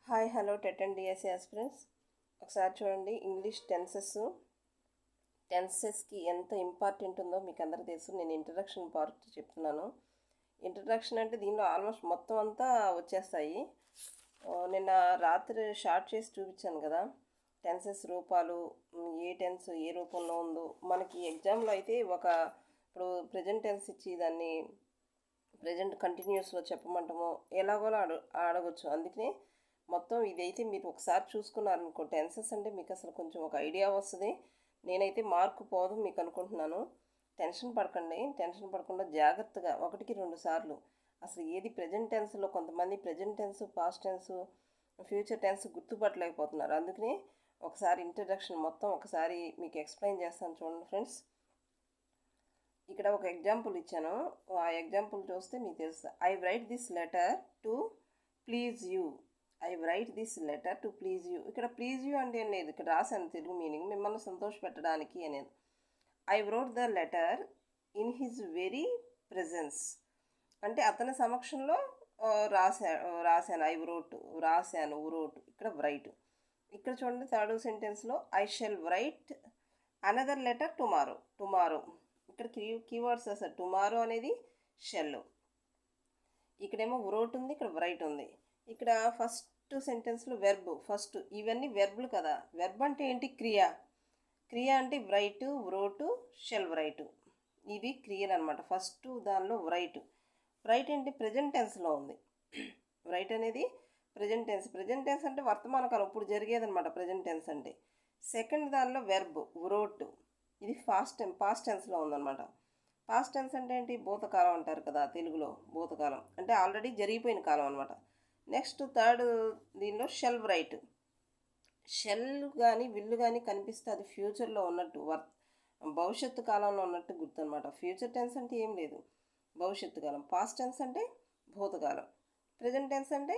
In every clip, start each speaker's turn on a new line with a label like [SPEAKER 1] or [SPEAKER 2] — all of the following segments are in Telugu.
[SPEAKER 1] Hi hello TET and DSC aspirants. ఒకసారి చూడండి, ఇంగ్లీష్ టెన్సెస్కి ఎంత ఇంపార్టెంట్ ఉందో మీకు అందరికీ తెలుసు. నేను ఇంట్రడక్షన్ పార్ట్ చెప్తున్నాను. ఇంట్రడక్షన్ అంటే దీనిలో ఆల్మోస్ట్ మొత్తం అంతా వచ్చేస్తాయి. నిన్న రాత్రి షార్ట్ చేసి చూపించాను కదా, టెన్సెస్ రూపాలు, ఏ టెన్స్ ఏ రూపంలో ఉందో. మనకి ఎగ్జామ్లో అయితే ఇప్పుడు ప్రజెంట్ టెన్స్ ఇచ్చి దాన్ని ప్రజెంట్ కంటిన్యూస్లో చెప్పమంటామో ఎలాగోలా అడగొచ్చు. అందుకనే మొత్తం ఇదైతే మీరు ఒకసారి చూసుకున్నారనుకో, టెన్సెస్ అంటే మీకు అసలు కొంచెం ఒక ఐడియా వస్తుంది. నేనైతే మార్కు పోదు మీకు అనుకుంటున్నాను. టెన్షన్ పడకుండా జాగ్రత్తగా 1-2 సార్లు అసలు ఏది ప్రజెంట్ టెన్స్లో కొంతమంది present tense, past tense, future tense గుర్తుపట్టలేకపోతున్నారు. అందుకనే ఒకసారి ఇంట్రడక్షన్ మొత్తం ఒకసారి మీకు ఎక్స్ప్లెయిన్ చేస్తాను చూడండి ఫ్రెండ్స్. ఇక్కడ ఒక ఎగ్జాంపుల్ ఇచ్చాను, ఆ ఎగ్జాంపుల్ చూస్తే మీకు తెలుస్తుంది. I right this letter to please you. ఇక్కడ ప్లీజ్ యూ అంటే ఏం లేదు, ఇక్కడ రాశాను తెలుగు మీనింగ్, మిమ్మల్ని సంతోషపెట్టడానికి అనేది. I wrote the letter in his very presence అంటే అతని సమక్షంలో రాశాను. వ్రోట్ ఇక్కడ రైట్. ఇక్కడ చూడండి థర్డ్ సెంటెన్స్లో I shall write another letter tomorrow. ఇక్కడ కీవర్డ్స్ అసలు టుమారో అనేది షెల్, ఇక్కడేమో వ్రోట్ ఉంది, ఇక్కడ రైట్ ఉంది. ఇక్కడ ఫస్ట్ సెంటెన్స్లో వెర్బ్ ఫస్ట్, ఇవన్నీ వెర్బులు కదా. వెర్బ్ అంటే ఏంటి? క్రియ అంటే రైటు, వ్రోటు, షెల్ రైటు, ఇది క్రియలు అనమాట. ఫస్ట్ దానిలో రైట్ ఏంటి? ప్రజెంట్ టెన్స్లో ఉంది. రైట్ అనేది ప్రజెంట్ టెన్స్ అంటే వర్తమాన కాలం, ఇప్పుడు జరిగేదనమాట ప్రజెంట్ టెన్స్ అంటే. సెకండ్ దానిలో వెర్బ్ వ్రోట్, ఇది పాస్ట్ టెన్స్లో ఉందన్నమాట. పాస్ట్ టెన్స్ అంటే ఏంటి? భూతకాలం అంటారు కదా తెలుగులో. భూతకాలం అంటే ఆల్రెడీ జరిగిపోయిన కాలం అనమాట. నెక్స్ట్ థర్డ్ దీనిలో షెల్ కానీ విల్లు కానీ కనిపిస్తే అది ఫ్యూచర్లో ఉన్నట్టు, భవిష్యత్తు కాలంలో ఉన్నట్టు గుర్తు అనమాట. ఫ్యూచర్ టెన్స్ అంటే ఏం లేదు, భవిష్యత్తు కాలం. పాస్ట్ టెన్స్ అంటే భూతకాలం. ప్రజెంట్ టెన్స్ అంటే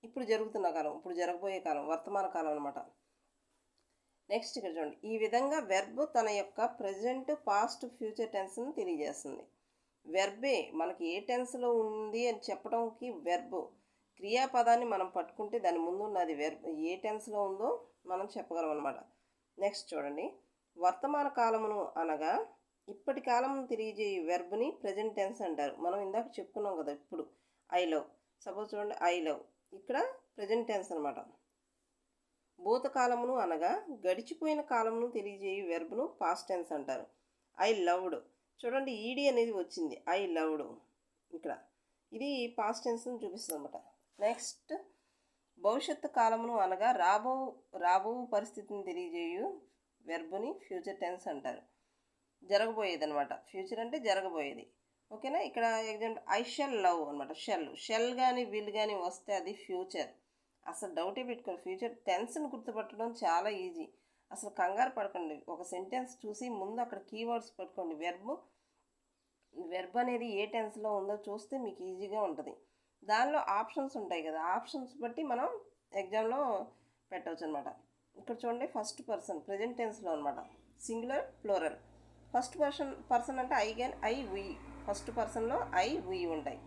[SPEAKER 1] ఇప్పుడు జరుగుతున్న కాలం, ఇప్పుడు జరగబోయే కాలం, వర్తమాన కాలం అనమాట. నెక్స్ట్ ఇక్కడ చూడండి, ఈ విధంగా వెర్బ్ తన యొక్క ప్రజెంట్, పాస్ట్, ఫ్యూచర్ టెన్స్ని తెలియజేస్తుంది. వెర్బే మనకి ఏ టెన్స్లో ఉంది అని చెప్పడానికి వెర్బ్. క్రియాపదాన్ని మనం పట్టుకుంటే దాని ముందు ఉన్నది వెర్బ్, ఏ టెన్స్లో ఉందో మనం చెప్పగలం అనమాట. నెక్స్ట్ చూడండి, వర్తమాన కాలమును అనగా ఇప్పటి కాలమును తెలియజేయ వెర్బ్ని ప్రజెంట్ టెన్స్ అంటారు. మనం ఇందాక చెప్పుకున్నాం కదా, ఇప్పుడు ఐ లవ్. సపోజ్ చూడండి, ఐ లవ్ ఇక్కడ ప్రజెంట్ టెన్స్ అనమాట. భూతకాలమును అనగా గడిచిపోయిన కాలమును తెలియజేయ వెర్బ్ను పాస్ట్ టెన్స్ అంటారు. ఐ లవ్డ్ చూడండి, ఈడి అనేది వచ్చింది, ఐ లవ్డ్ ఇక్కడ, ఇది పాస్ట్ టెన్స్ని చూపిస్తుంది అనమాట. నెక్స్ట్ భవిష్యత్తు కాలమును అనగా రాబో పరిస్థితిని తెలియజేయు వెర్బ్ని ఫ్యూచర్ టెన్స్ అంటారు. జరగబోయేది అనమాట, ఫ్యూచర్ అంటే జరగబోయేది. ఓకేనా? ఇక్కడ ఎగ్జాంపుల్ ఐ షెల్ లవ్ అనమాట. షెల్ కానీ విల్ కానీ వస్తే అది ఫ్యూచర్. అసలు డౌటే పెట్టుకోండి, ఫ్యూచర్ టెన్స్ని గుర్తుపట్టడం చాలా ఈజీ. అసలు కంగారు పడకండి, ఒక సెంటెన్స్ చూసి ముందు అక్కడ కీవర్డ్స్ పెట్టుకోండి. వెర్బ్ అనేది ఏ టెన్స్లో ఉందో చూస్తే మీకు ఈజీగా ఉంటుంది. దానిలో ఆప్షన్స్ ఉంటాయి కదా, ఆప్షన్స్ బట్టి మనం ఎగ్జామ్లో పెట్టవచ్చు అనమాట. ఇక్కడ చూడండి, ఫస్ట్ పర్సన్ ప్రజెంట్ టెన్స్లో అనమాట, సింగులర్, ప్లూరల్. ఫస్ట్ పర్సన్ అంటే ఐ వి, ఫస్ట్ పర్సన్లో ఐ వి ఉంటాయి.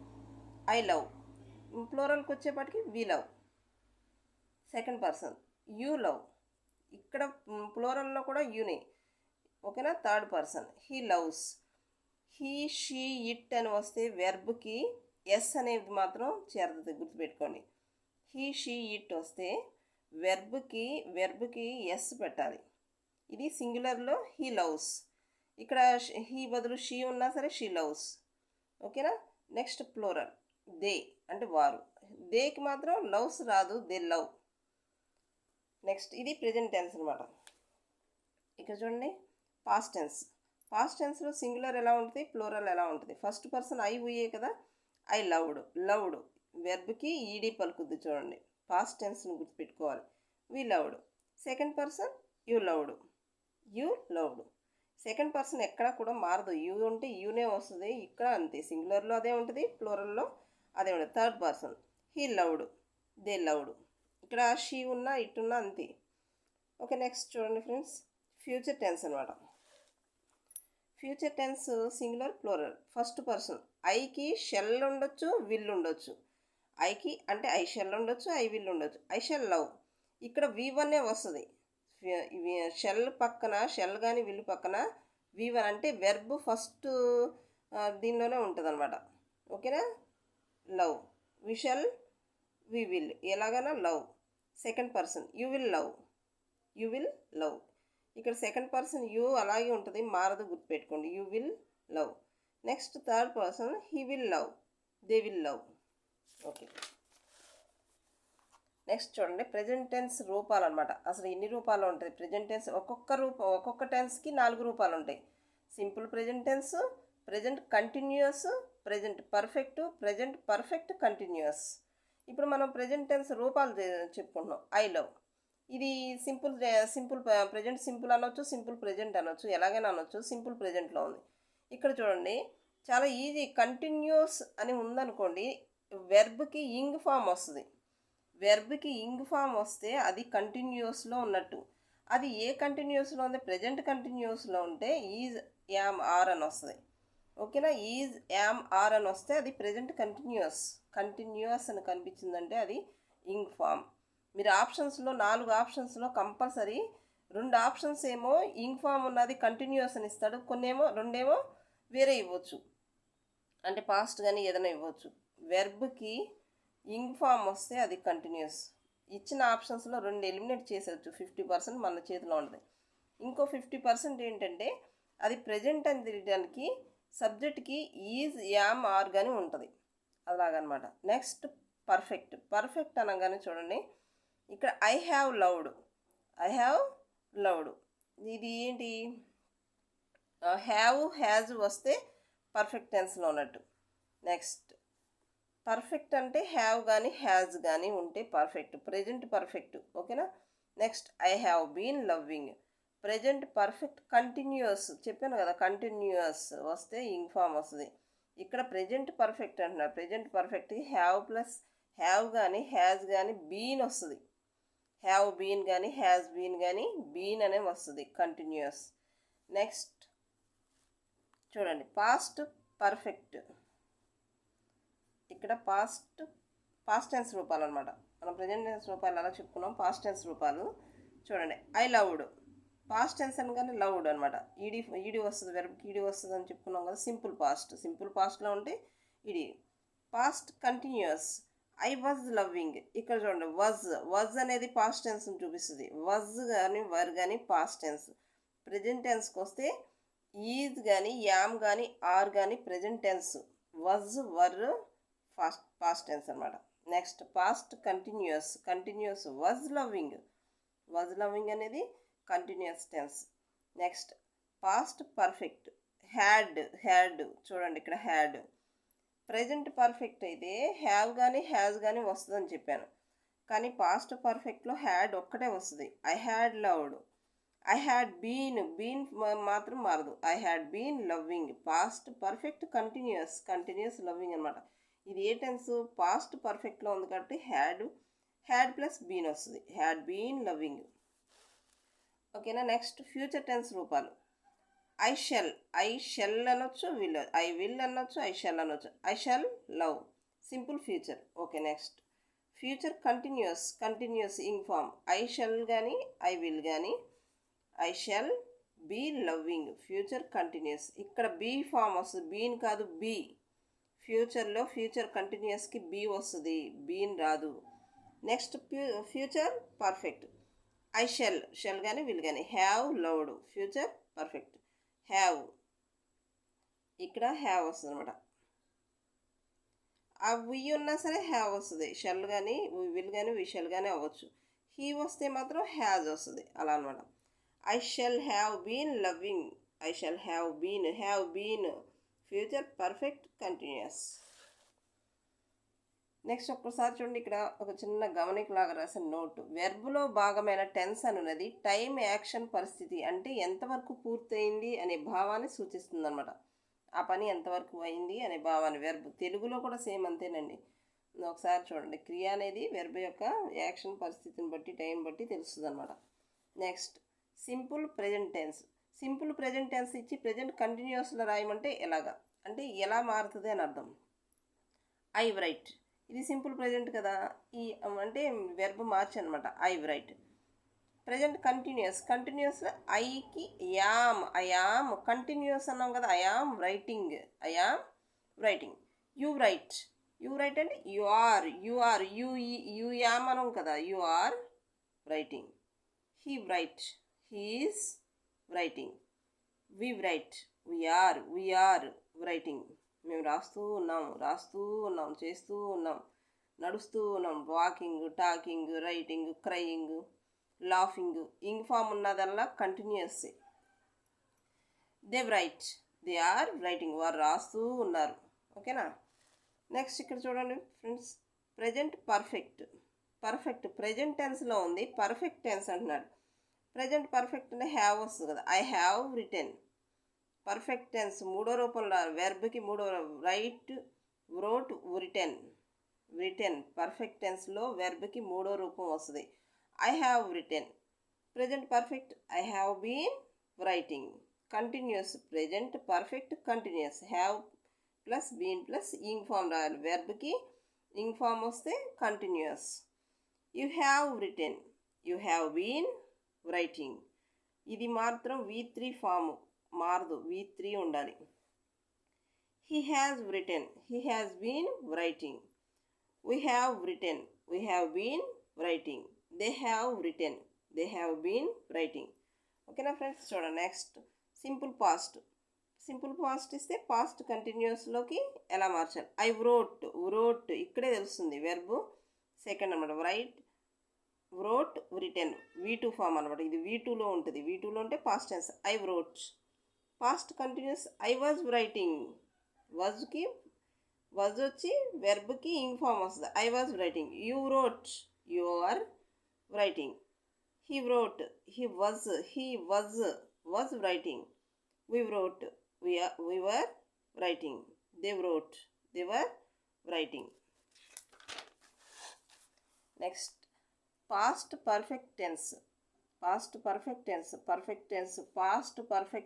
[SPEAKER 1] ఐ లవ్, ప్లూరల్కి వచ్చేపాటికి we love. Second person you love, ఇక్కడ ప్లూరల్లో కూడా యూనే. ఓకేనా? Third person he loves, he, she, it అని వస్తే వెర్బ్కి ఎస్ అనేది మాత్రం చేరుతుంది, గుర్తుపెట్టుకోండి. హీ, షీ, ఇట్ వస్తే వెర్బ్కి ఎస్ పెట్టాలి. ఇది సింగులర్లో హీ లవ్స్, ఇక్కడ హీ బదులు షీ ఉన్నా సరే షీ లవ్స్. ఓకేనా? నెక్స్ట్ ప్లూరల్ దే అంటే వారు, దేకి మాత్రం లవ్స్ రాదు, దే లవ్. నెక్స్ట్ ఇది ప్రజెంట్ టెన్స్ అనమాట. ఇక్కడ చూడండి, పాస్ట్ టెన్స్లో సింగులర్ ఎలా ఉంటుంది, ప్లూరల్ ఎలా ఉంటుంది. ఫస్ట్ పర్సన్ ఐ ఉయే కదా, ఐ లవ్డ్ వెర్బ్కి ఈడీ పలుకుద్ది చూడండి, పాస్ట్ టెన్స్ని గుర్తుపెట్టుకోవాలి. We loved. Second person you loved. Second person ఎక్కడా కూడా మారదు, యూ ఉంటే యూనే వస్తుంది, ఇక్కడ అంతే. సింగులర్లో అదే ఉంటుంది, ప్లూరల్లో అదే ఉంటుంది. Third person he loved, they loved, ఇక్కడ షీ ఉన్నా ఇటున్నా అంతే. ఓకే, నెక్స్ట్ చూడండి ఫ్రెండ్స్, ఫ్యూచర్ టెన్స్ అనమాట. Future tense singular, plural. First person ఐకి షెల్ ఉండొచ్చు, విల్ ఉండొచ్చు. ఐకి అంటే ఐ షెల్ ఉండొచ్చు, ఐ విల్ ఉండొచ్చు. I shall love. ఇక్కడ V1 వస్తుంది. షెల్ పక్కన షెల్ కానీ విల్ పక్కన V1 అంటే వెర్బ్ ఫస్ట్ దీనిలోనే ఉంటుంది అనమాట. ఓకేనా. Love, we shall, we will, ఎలాగైనా love. Second person you will love, you will love. ఇక్కడ సెకండ్ పర్సన్ యూ అలాగే ఉంటుంది, మారదు, గుర్తుపెట్టుకోండి. You will love. Next third person he will love, they will love. Okay. Next చూడండి ప్రెజెంట్ టెన్స్ రూపాలు అనమాట. అసలు ఎన్ని రూపాలు ఉంటాయి ప్రెజెంట్ టెన్స్? ఒక్కొక్క టెన్స్కి 4 రూపాలు ఉంటాయి. Simple present tense, present continuous, present perfect, present perfect continuous. ఇప్పుడు మనం ప్రెజెంట్ టెన్స్ రూపాలు చెప్పుకుంటున్నాం. I love. ఇది సింపుల్ ప్రెజెంట్ సింపుల్ అనొచ్చు, సింపుల్ ప్రెజెంట్ అనొచ్చు, ఎలాగైనా అనొచ్చు. సింపుల్ ప్రెజెంట్లో ఉంది. ఇక్కడ చూడండి చాలా ఈజీ. కంటిన్యూస్ అని ఉందనుకోండి, వెర్బ్కి ఇంగ్ ఫామ్ వస్తుంది. వెర్బ్కి ఇంగ్ ఫామ్ వస్తే అది కంటిన్యూస్లో ఉన్నట్టు. అది ఏ కంటిన్యూస్లో ఉంది? ప్రెజెంట్ కంటిన్యూస్లో ఉంటే ఈజ్, యామ్, ఆర్ అని వస్తుంది. ఓకేనా. ఈజ్, యామ్, ఆర్ అని వస్తే అది ప్రెజెంట్ కంటిన్యూస్ అని కనిపించిందంటే అది ఇంగ్ ఫామ్. మీరు ఆప్షన్స్లో 4 ఆప్షన్స్లో కంపల్సరీ 2 ఆప్షన్స్ ఏమో ఇంగ్ ఫామ్ ఉన్నది కంటిన్యూస్ అని ఇస్తాడు, కొన్నేమో 2 వేరే ఇవ్వచ్చు, అంటే పాస్ట్ కానీ ఏదైనా ఇవ్వచ్చు. వెర్బ్కి ఇంగ్ ఫామ్ వస్తే అది కంటిన్యూస్. ఇచ్చిన ఆప్షన్స్లో 2 ఎలిమినేట్ చేసేవచ్చు. 50% మన చేతిలో ఉంటుంది. ఇంకో 50% ఏంటంటే అది ప్రెజెంట్ అని తెలియడానికి సబ్జెక్ట్కి ఈజ్, యామ్, ఆర్ కానీ ఉంటుంది. అలాగనమాట. నెక్స్ట్ పర్ఫెక్ట్ అనగానే చూడండి ఇక్కడ ఐ హ్యావ్ లవ్డ్. ఇది ఏంటి? హ్యాజ్ వస్తే పర్ఫెక్ట్ టెన్స్లో ఉన్నట్టు. నెక్స్ట్ పర్ఫెక్ట్ అంటే హ్యావ్ కానీ హ్యాజ్ కానీ ఉంటే పర్ఫెక్ట్, ప్రెజెంట్ పర్ఫెక్ట్. ఓకేనా. Next I have been loving. Present perfect continuous చెప్పాను కదా, కంటిన్యూస్ వస్తే ఇంగ్ ఫామ్ వస్తుంది. ఇక్కడ ప్రెజెంట్ పర్ఫెక్ట్ అంటున్నారు. ప్రెజెంట్ పర్ఫెక్ట్కి హ్యావ్ కానీ హ్యాజ్ కానీ బీన్ వస్తుంది. హ్యావ్ బీన్ కానీ హ్యాజ్ బీన్ కానీ బీన్ అనే వస్తుంది కంటిన్యూస్. నెక్స్ట్ చూడండి పాస్ట్ పర్ఫెక్ట్. ఇక్కడ పాస్ట్ టెన్స్ రూపాలు అనమాట. మనం ప్రెజెంట్ టెన్స్ రూపాయలు అలా చెప్పుకున్నాం. పాస్ట్ టెన్స్ రూపాలు చూడండి. I loved. పాస్ట్ టెన్స్ అనగానే లవ్డ్ అనమాట. ఈడి వస్తుంది, వెర్బ్కి ఈడి వస్తుంది అని చెప్పుకున్నాం కదా. సింపుల్ పాస్ట్లో ఉంటే ఈడి. Past continuous I was loving. ఇక్కడ చూడండి వాజ్ అనేది పాస్ట్ టెన్స్ని చూపిస్తుంది. వాజ్ కానీ వర్ కానీ పాస్ట్ టెన్స్. ప్రెజెంట్ టెన్స్కి వస్తే ఈజ్ కానీ యామ్ కానీ ఆర్ కానీ present tense. Was, were past tense అనమాట. Next past continuous was loving అనేది continuous tense. Next past perfect had. చూడండి ఇక్కడ హ్యాడ్. ప్రెజెంట్ పర్ఫెక్ట్ అయితే హ్యావ్ కానీ హ్యాజ్ కానీ వస్తుందని చెప్పాను, కానీ పాస్ట్ పర్ఫెక్ట్లో హ్యాడ్ ఒక్కటే వస్తుంది. I had loved. I had been మాత్రం మారదు. I had been loving. Past perfect continuous loving అనమాట. ఇది ఏ టెన్స్? పాస్ట్ పర్ఫెక్ట్లో ఉంది కాబట్టి హ్యాడ్ ప్లస్ బీన్ వస్తుంది. Had been loving. ఓకేనా. నెక్స్ట్ ఫ్యూచర్ టెన్స్ రూపాలు. ఐ షెల్ అనొచ్చు, ఐ విల్ అనొచ్చు, ఐ షెల్ అనొచ్చు. I shall love simple future. Okay. Next future continuous ing form. I shall కానీ ఐ విల్ కానీ I shall be loving. Future continuous. ఇక్కడ బీ ఫామ్ వస్తుంది, బీన్ కాదు బీ. ఫ్యూచర్లో ఫ్యూచర్ కంటిన్యూస్కి బీ వస్తుంది, బీన్ రాదు. Next future perfect. I shall కానీ విల్ కానీ have loved. Future perfect. Have, ఇక్కడ హ్యావ్ వస్తుంది అనమాట. ఆ వి ఉన్నా సరే హ్యావ్ వస్తుంది. షెల్ కానీ విల్ కానీ వి షెల్ కానీ అవ్వచ్చు. హీ వస్తే మాత్రం హ్యాజ్ వస్తుంది, అలా అనమాట. I shall have been loving. I shall have been future perfect continuous. Next ఒక్కసారి చూడండి, ఇక్కడ ఒక చిన్న గమనికలాగా రాసిన నోటు. వెర్బ్లో భాగమైన టెన్స్ అనున్నది టైం, యాక్షన్, పరిస్థితి అంటే ఎంతవరకు పూర్తయింది అనే భావాన్ని సూచిస్తుంది అనమాట. ఆ పని ఎంతవరకు అయింది అనే భావాన్ని. వెర్బ్ తెలుగులో కూడా సేమ్ అంతేనండి. ఒకసారి చూడండి, క్రియ అనేది వెర్బ్ యొక్క యాక్షన్, పరిస్థితిని బట్టి, టైం బట్టి తెలుస్తుంది అనమాట. నెక్స్ట్ సింపుల్ ప్రెజెంట్ టెన్స్ ఇచ్చి ప్రెజెంట్ కంటిన్యూస్లో రాయమంటే ఎలాగా అంటే ఎలా మారుతుంది అని అర్థం. I write. ఇది సింపుల్ ప్రజెంట్ కదా, ఈ అంటే వెర్బ్ మార్చ్ అనమాట. I write. ప్రజెంట్ కంటిన్యూస్లో ఐకి ఐ యామ్ కంటిన్యూస్ అన్నాం కదా. I am writing you write అంటే యు యామ్ అనం కదా. You are writing. He is writing. We are writing. మేము రాస్తూ ఉన్నాం, చేస్తూ ఉన్నాం, నడుస్తూ ఉన్నాం. Walking, talking, writing, crying, laughing. ఇంగ్ ఫామ్ ఉన్నదల్లా కంటిన్యూస్. They are writing. వారు రాస్తూ ఉన్నారు. ఓకేనా. నెక్స్ట్ ఇక్కడ చూడండి ఫ్రెండ్స్, ప్రజెంట్ పర్ఫెక్ట్ ప్రజెంట్ టెన్స్లో ఉంది. పర్ఫెక్ట్ టెన్స్ అంటున్నాడు. ప్రజెంట్ పర్ఫెక్ట్ అంటే హ్యావ్ వస్తుంది కదా. I have written. Perfect tense మూడో రూపంలో వెర్బ్కి రైట్, వ్రోట్, రిటెన్. పర్ఫెక్ట్ టెన్స్లో వెర్బ్కి మూడో రూపం వస్తుంది. I have written. Present perfect I have been writing. Continuous present perfect continuous. Have plus been plus ing form రాయాలి. వెర్బ్కి ఇంగ్ ఫామ్ వస్తే continuous. You have been writing. ఇది మాత్రం V3 ఫాము మారదు, V3 ఉండాలి. He has been writing. We have been writing. They have been writing. ఓకేనా ఫ్రెండ్స్. చూడండి నెక్స్ట్ సింపుల్ పాస్ట్ ఇస్తే పాస్ట్ కంటిన్యూస్లోకి ఎలా మార్చాలి. ఐ వ్రోట్ ఇక్కడే తెలుస్తుంది వెర్బ్ సెకండ్ అనమాట. వ్రోట్ రిటెన్ V2 ఫామ్ అనమాట. ఇది V2లో ఉంటుంది. V2లో ఉంటే past tense. I wrote. Past continuous I was writing. Was వచ్చి వెర్బ్కి ఇంగ్ ఫామ్ వస్తుంది. I was writing. You are writing. He was writing. we were writing. they were writing. Next, past perfect tense. past perfect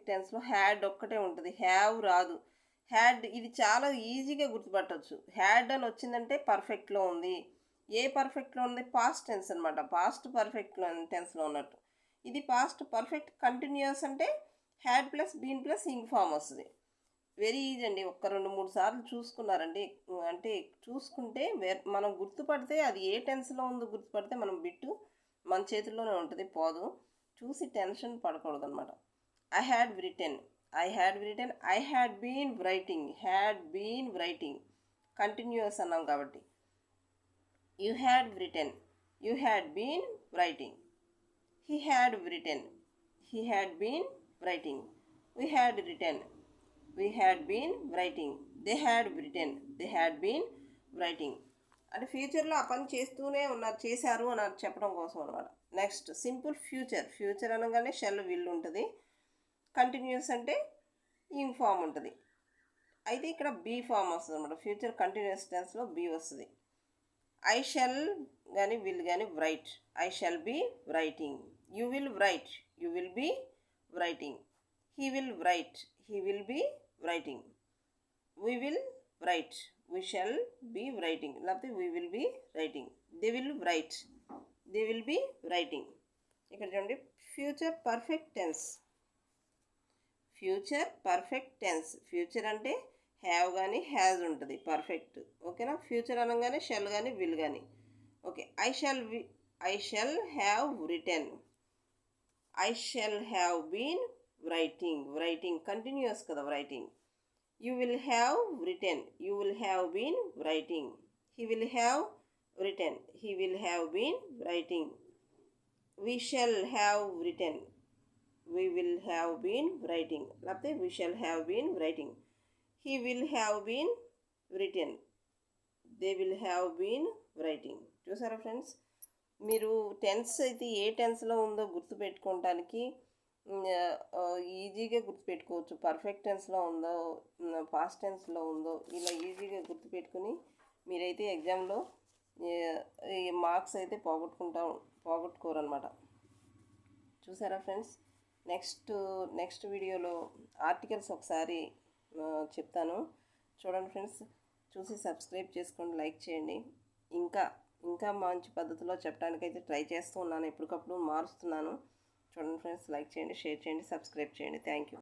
[SPEAKER 1] tense లో హ్యాడ్ ఒక్కటే ఉంటుంది, హ్యావ్ రాదు. ఇది చాలా ఈజీగా గుర్తుపట్టవచ్చు. హ్యాడ్ అని వచ్చిందంటే పర్ఫెక్ట్లో ఉంది. ఏ పర్ఫెక్ట్లో ఉంది? పాస్ట్ టెన్స్ అనమాట. పాస్ట్ పర్ఫెక్ట్ టెన్స్లో ఉన్నట్టు. ఇది పాస్ట్ పర్ఫెక్ట్ కంటిన్యూస్ అంటే had plus been plus ing form వస్తుంది. వెరీ ఈజీ అండి. ఒక్క 2-3 సార్లు చూసుకున్నారండి, అంటే చూసుకుంటే మనం గుర్తుపడితే అది ఏ టెన్స్లో ఉందో గుర్తుపడితే మనం బిట్టు మన చేతుల్లోనే ఉంటుంది, పోదు. చూసి టెన్షన్ పడకూడదు అనమాట. I had been writing continuous అన్నాం కాబట్టి. You had been writing. He had been writing. we had been writing. they had been writing. అంటే ఫ్యూచర్లో ఆ పని చేశారు అని చెప్పడం కోసం అనమాట. నెక్స్ట్ సింపుల్ ఫ్యూచర్ అనగానే షెల్ విల్ ఉంటుంది. కంటిన్యూస్ అంటే ఇంగ్ ఫామ్ ఉంటుంది. అయితే ఇక్కడ బీ ఫామ్ వస్తుంది అనమాట. ఫ్యూచర్ కంటిన్యూస్ టెన్స్లో బీ వస్తుంది. ఐ షెల్ కానీ విల్ కానీ write. I shall be writing. You will be writing. he will be writing. we shall be writing. లేకపోతే we will be writing. they will be writing. ఇక్కడ చూడండి ఫ్యూచర్ పర్ఫెక్ట్ టెన్స్. ఫ్యూచర్ అంటే హ్యావ్ కానీ హ్యాజ్ ఉంటుంది, పర్ఫెక్ట్. ఓకేనా. ఫ్యూచర్ అనగానే షెల్ కానీ విల్ కానీ. Okay. I shall have written. I shall have been writing continuous kada writing. You will have been writing. He will have been writing. We shall have written. We will have been writing. లేకపోతే we shall have been writing. He will have been written. They will have been writing. చూసారా ఫ్రెండ్స్, మీరు టెన్స్ అయితే ఏ టెన్స్లో ఉందో గుర్తుపెట్టుకోవటానికి ఈజీగా గుర్తుపెట్టుకోవచ్చు. పర్ఫెక్ట్ టెన్స్లో ఉందో, పాస్ట్ టెన్స్లో ఉందో, ఇలా గుర్తుపెట్టుకుని మీరైతే ఎగ్జామ్లో మార్క్స్ అయితే పోగొట్టుకోరు అనమాట. చూసారా ఫ్రెండ్స్. నెక్స్ట్ వీడియోలో ఆర్టికల్స్ ఒకసారి చెప్తాను, చూడండి ఫ్రెండ్స్. చూసి సబ్స్క్రైబ్ చేసుకోండి, లైక్ చేయండి. ఇంకా ఇంకా మంచి పద్ధతిలో చెప్పడానికైతే ట్రై చేస్తూ ఉన్నాను, ఎప్పటికప్పుడు మారుస్తున్నాను. చూడండి ఫ్రెండ్స్, లైక్ చేయండి, షేర్ చేయండి, సబ్స్క్రైబ్ చేయండి. Thank you.